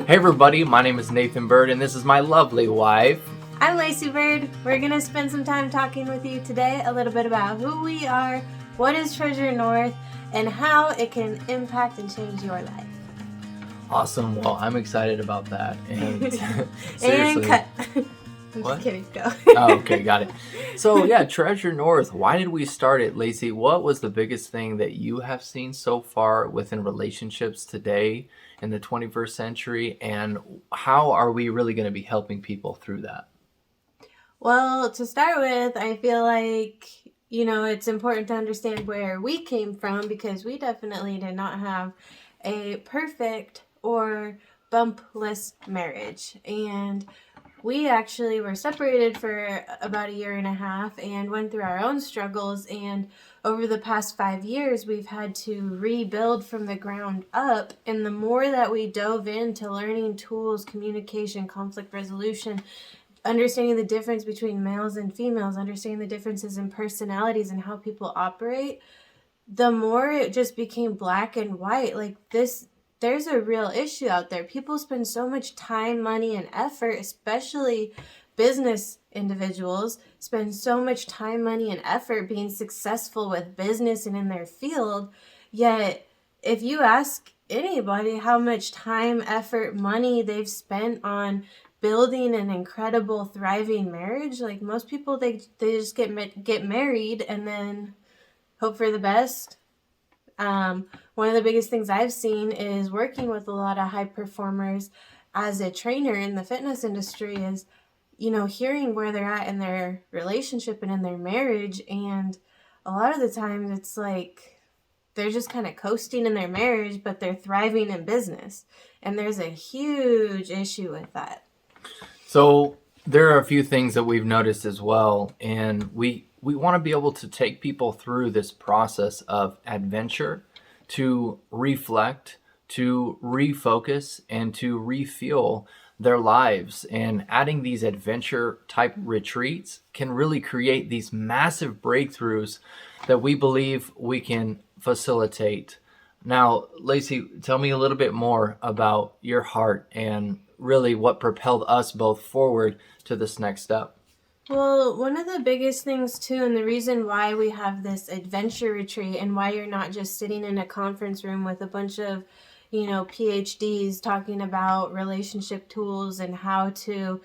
Hey everybody, my name is Nathan Byrd and this is my lovely wife. I'm Lacey Byrd. We're going to spend some time talking with you today a little bit about who we are, what is Treasure North, and how it can impact and change your life. Awesome, well I'm excited about that. And seriously. And cut. I'm What? just kidding, go. Oh, okay, got it. So yeah, Treasure North, why did we start it, Lacey? What was the biggest thing that you have seen so far within relationships today in the 21st century, and how are we really going to be helping people through that? Well, to start with, I feel like, it's important to understand where we came from, because we definitely did not have a perfect or bumpless marriage. And we actually were separated for about a year and a half and went through our own struggles. And over the past 5 years, we've had to rebuild from the ground up. And the more that we dove into learning tools, communication, conflict resolution, understanding the difference between males and females, understanding the differences in personalities and how people operate, the more it just became black and white. Like this, there's a real issue out there. People spend so much time, money, and effort, especially business individuals spend so much time, money, and effort being successful with business and in their field. Yet, if you ask anybody how much time, effort, money they've spent on building an incredible, thriving marriage, like most people, they just get married and then hope for the best. One of the biggest things I've seen is working with a lot of high performers as a trainer in the fitness industry is, hearing where they're at in their relationship and in their marriage. And a lot of the times it's like they're just kind of coasting in their marriage, but they're thriving in business. And there's a huge issue with that. So there are a few things that we've noticed as well, and we want to be able to take people through this process of adventure, to reflect, to refocus, and to refuel their lives. And adding these adventure type retreats can really create these massive breakthroughs that we believe we can facilitate. Now, Lacey, tell me a little bit more about your heart and really what propelled us both forward to this next step. Well, one of the biggest things too, and the reason why we have this adventure retreat and why you're not just sitting in a conference room with a bunch of, PhDs talking about relationship tools and how to,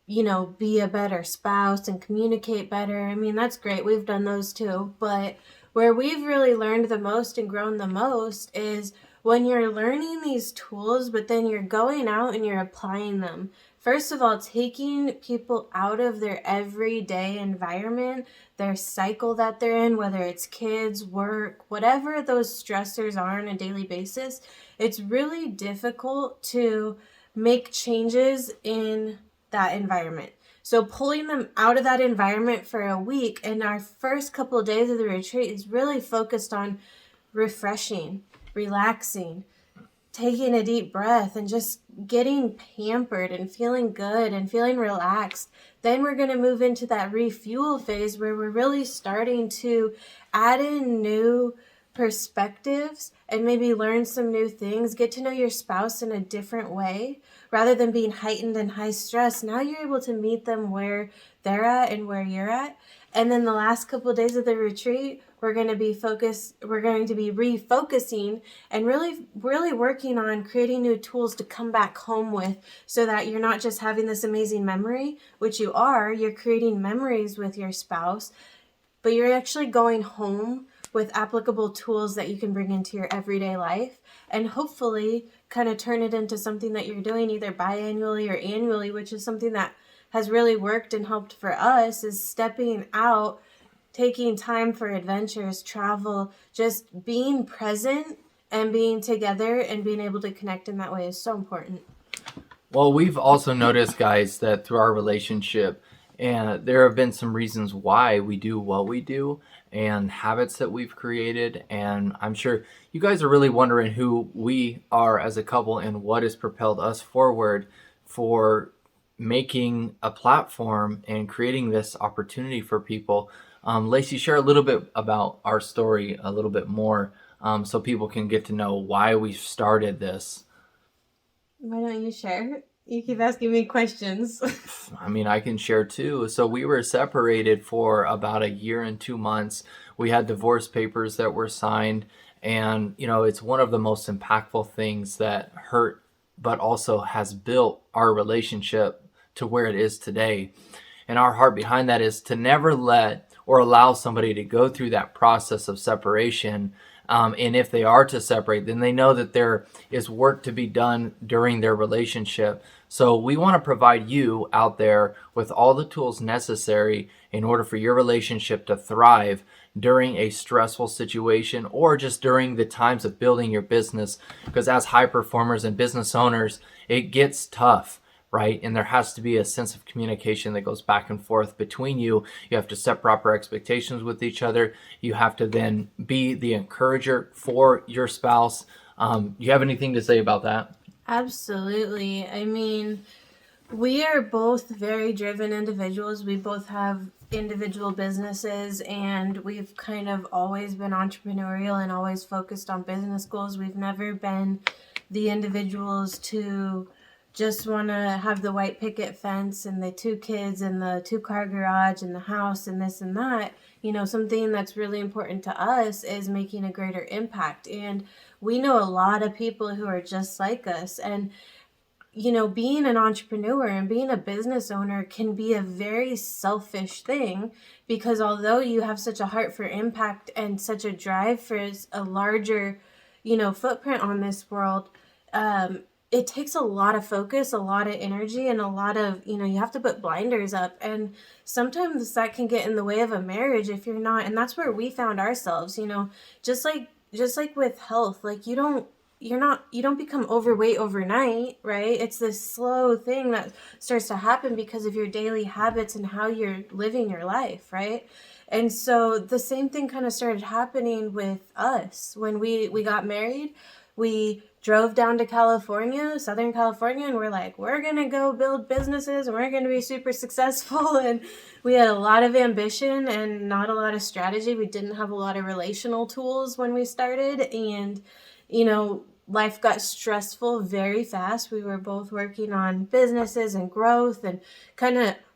be a better spouse and communicate better. I mean, that's great. We've done those too. But where we've really learned the most and grown the most is when you're learning these tools, but then you're going out and you're applying them. First of all, taking people out of their everyday environment, their cycle that they're in, whether it's kids, work, whatever those stressors are on a daily basis, it's really difficult to make changes in that environment. So pulling them out of that environment for a week, and our first couple of days of the retreat is really focused on refreshing, relaxing, taking a deep breath and just getting pampered and feeling good and feeling relaxed. Then we're going to move into that refuel phase where we're really starting to add in new perspectives and maybe learn some new things, get to know your spouse in a different way. Rather than being heightened and high stress, now you're able to meet them where they're at and where you're at. And then the last couple of days of the retreat, we're going to be refocusing and really working on creating new tools to come back home with, so that you're not just having this amazing memory, which you're creating memories with your spouse, but you're actually going home with applicable tools that you can bring into your everyday life and hopefully kind of turn it into something that you're doing either biannually or annually, which is something that has really worked and helped for us, is stepping out, taking time for adventures, travel, just being present and being together and being able to connect in that way is so important. Well, we've also noticed, guys, that through our relationship, and there have been some reasons why we do what we do and habits that we've created. And I'm sure you guys are really wondering who we are as a couple and what has propelled us forward for making a platform and creating this opportunity for people. Lacey, share a little bit about our story a little bit more, so people can get to know why we started this. Why don't you share? You keep asking me questions. I mean, I can share too. So we were separated for about a year and 2 months. We had divorce papers that were signed. And, it's one of the most impactful things that hurt, but also has built our relationship to where it is today. And our heart behind that is to never let or allow somebody to go through that process of separation. And if they are to separate, then they know that there is work to be done during their relationship. So we want to provide you out there with all the tools necessary in order for your relationship to thrive during a stressful situation or just during the times of building your business. Because as high performers and business owners, it gets tough, right? And there has to be a sense of communication that goes back and forth between you. You have to set proper expectations with each other. You have to then be the encourager for your spouse. You have anything to say about that? Absolutely. I mean, we are both very driven individuals. We both have individual businesses, and we've kind of always been entrepreneurial and always focused on business goals. We've never been the individuals to just want to have the white picket fence and the 2 kids and the 2-car garage and the house and this and that. Something that's really important to us is making a greater impact. And we know a lot of people who are just like us. And being an entrepreneur and being a business owner can be a very selfish thing, because although you have such a heart for impact and such a drive for a larger, footprint on this world, it takes a lot of focus, a lot of energy, and a lot of, you have to put blinders up. And sometimes that can get in the way of a marriage if you're not. And that's where we found ourselves, just like with health, like you don't become overweight overnight, right? It's this slow thing that starts to happen because of your daily habits and how you're living your life, right? And so the same thing kind of started happening with us when we got married. We drove down to California, Southern California, and we're like, we're going to go build businesses and we're going to be super successful. And we had a lot of ambition and not a lot of strategy. We didn't have a lot of relational tools when we started. And, life got stressful very fast. We were both working on businesses and growth, and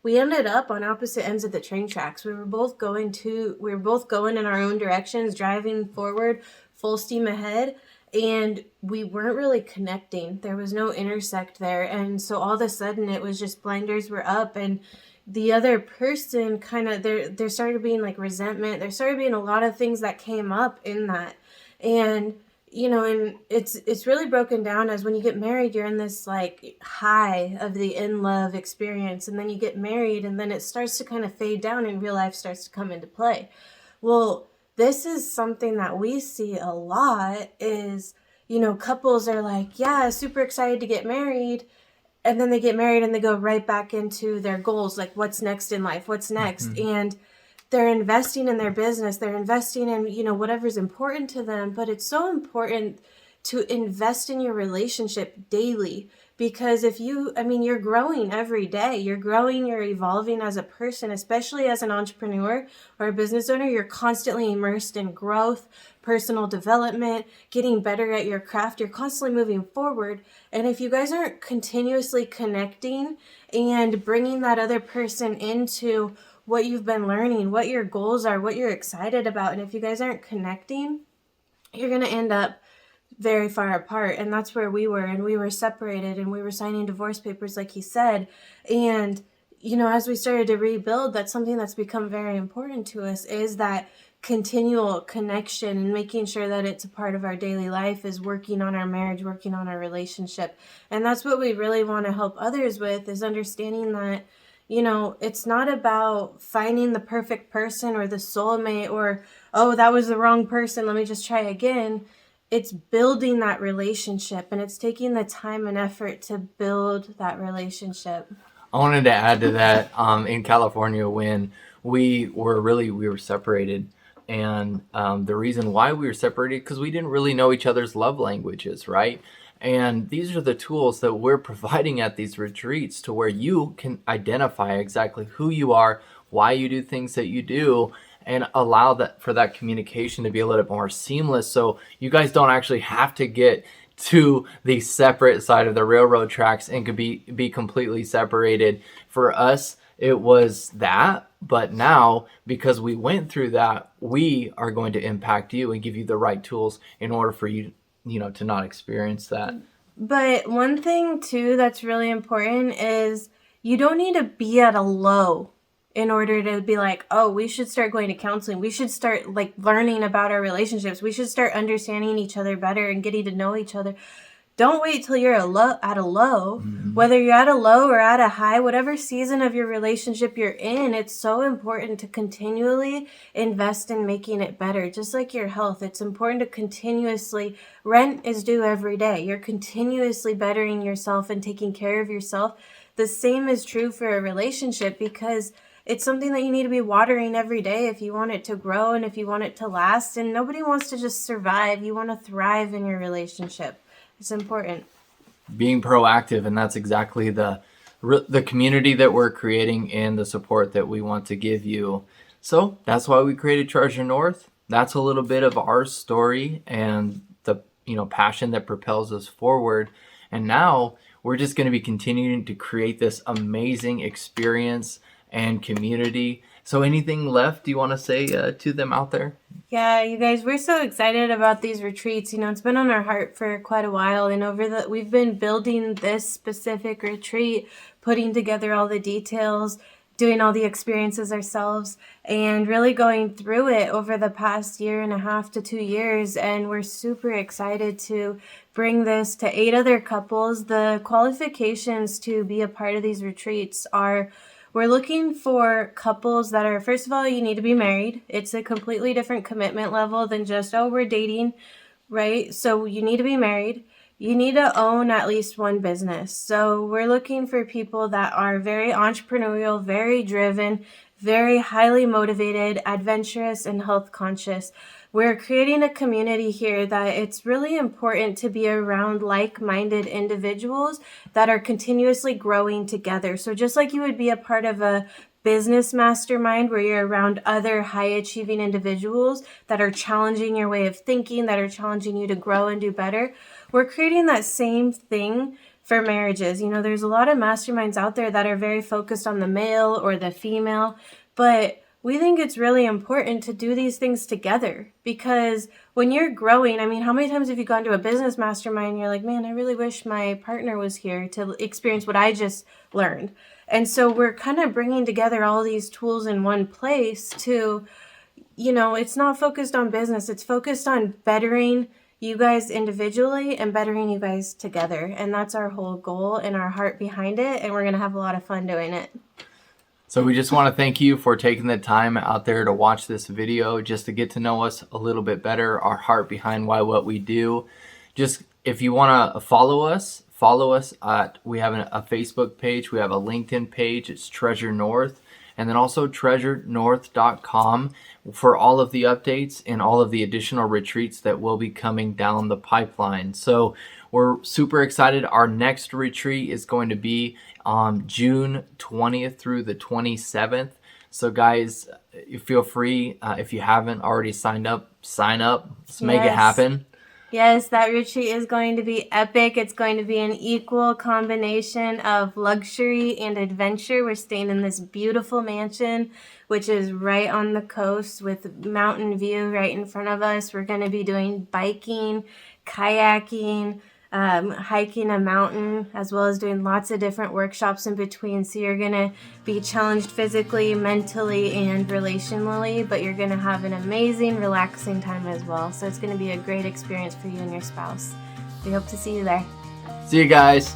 we ended up on opposite ends of the train tracks. We were both going in our own directions, driving forward, full steam ahead. And we weren't really connecting. There was no intersect there. And so all of a sudden it was just blinders were up, and the other person there started being like resentment. There started being a lot of things that came up in that. And, and it's really broken down as when you get married, you're in this like high of the in love experience. And then you get married and then it starts to kind of fade down and real life starts to come into play. Well, this is something that we see a lot is, couples are like, yeah, super excited to get married. And then they get married and they go right back into their goals. Like, what's next in life? What's next? Mm-hmm. And they're investing in their business. They're investing in, whatever's important to them. But it's so important to invest in your relationship daily, because you're growing every day. You're growing, you're evolving as a person, especially as an entrepreneur or a business owner. You're constantly immersed in growth, personal development, getting better at your craft. You're constantly moving forward. And if you guys aren't continuously connecting and bringing that other person into what you've been learning, what your goals are, what you're excited about, and if you guys aren't connecting, you're going to end up very far apart. And that's where we were, and we were separated and we were signing divorce papers, like he said. And, as we started to rebuild, that's something that's become very important to us, is that continual connection and making sure that it's a part of our daily life, is working on our marriage, working on our relationship. And that's what we really want to help others with, is understanding that, it's not about finding the perfect person or the soulmate or, oh, that was the wrong person, let me just try again. It's building that relationship, and it's taking the time and effort to build that relationship. I wanted to add to that, in California, when we were separated, and the reason why we were separated, because we didn't really know each other's love languages, right? And these are the tools that we're providing at these retreats, to where you can identify exactly who you are, why you do things that you do, and allow that for that communication to be a little bit more seamless, so you guys don't actually have to get to the separate side of the railroad tracks and could be completely separated. For us, it was that, but now because we went through that, we are going to impact you and give you the right tools in order for you, to not experience that. But one thing too that's really important is you don't need to be at a low in order to be like, oh, we should start going to counseling. We should start like learning about our relationships. We should start understanding each other better and getting to know each other. Don't wait till you're at a low. Whether you're at a low or at a high, whatever season of your relationship you're in, it's so important to continually invest in making it better. Just like your health, it's important to continuously, rent is due every day. You're continuously bettering yourself and taking care of yourself. The same is true for a relationship, because it's something that you need to be watering every day if you want it to grow and if you want it to last. And nobody wants to just survive. You want to thrive in your relationship. It's important. Being proactive, and that's exactly the community that we're creating and the support that we want to give you. So that's why we created Treasure North. That's a little bit of our story and the passion that propels us forward. And now we're just going to be continuing to create this amazing experience and community. So anything left you want to say to them out there? Yeah, you guys, we're so excited about these retreats. It's been on our heart for quite a while, and we've been building this specific retreat, putting together all the details, doing all the experiences ourselves, and really going through it over the past 1.5 to 2 years. And we're super excited to bring this to 8 other couples. The qualifications to be a part of these retreats are, we're looking for couples that are, first of all, you need to be married. It's a completely different commitment level than just, oh, we're dating, right? So you need to be married. You need to own at least one business. So we're looking for people that are very entrepreneurial, very driven, very highly motivated, adventurous, and health conscious. We're creating a community here that it's really important to be around like-minded individuals that are continuously growing together. So just like you would be a part of a business mastermind where you're around other high-achieving individuals that are challenging your way of thinking, that are challenging you to grow and do better, we're creating that same thing for marriages. There's a lot of masterminds out there that are very focused on the male or the female, but we think it's really important to do these things together, because when you're growing, how many times have you gone to a business mastermind and you're like, man, I really wish my partner was here to experience what I just learned. And so we're kind of bringing together all these tools in one place to, it's not focused on business. It's focused on bettering you guys individually and bettering you guys together. And that's our whole goal and our heart behind it. And we're going to have a lot of fun doing it. So we just want to thank you for taking the time out there to watch this video, just to get to know us a little bit better, our heart behind what we do. Just if you want to follow us at, we have a Facebook page, we have a LinkedIn page, it's Treasure North, and then also treasurenorth.com for all of the updates and all of the additional retreats that will be coming down the pipeline. So we're super excited. Our next retreat is going to be June 20th through the 27th. So guys, you feel free, if you haven't already signed up, sign up. Let's make it happen. Yes, that retreat is going to be epic. It's going to be an equal combination of luxury and adventure. We're staying in this beautiful mansion, which is right on the coast with mountain view right in front of us. We're going to be doing biking, kayaking, hiking a mountain, as well as doing lots of different workshops in between. So you're going to be challenged physically, mentally, and relationally, but you're going to have an amazing, relaxing time as well. So it's going to be a great experience for you and your spouse. We hope to see you there. See you guys.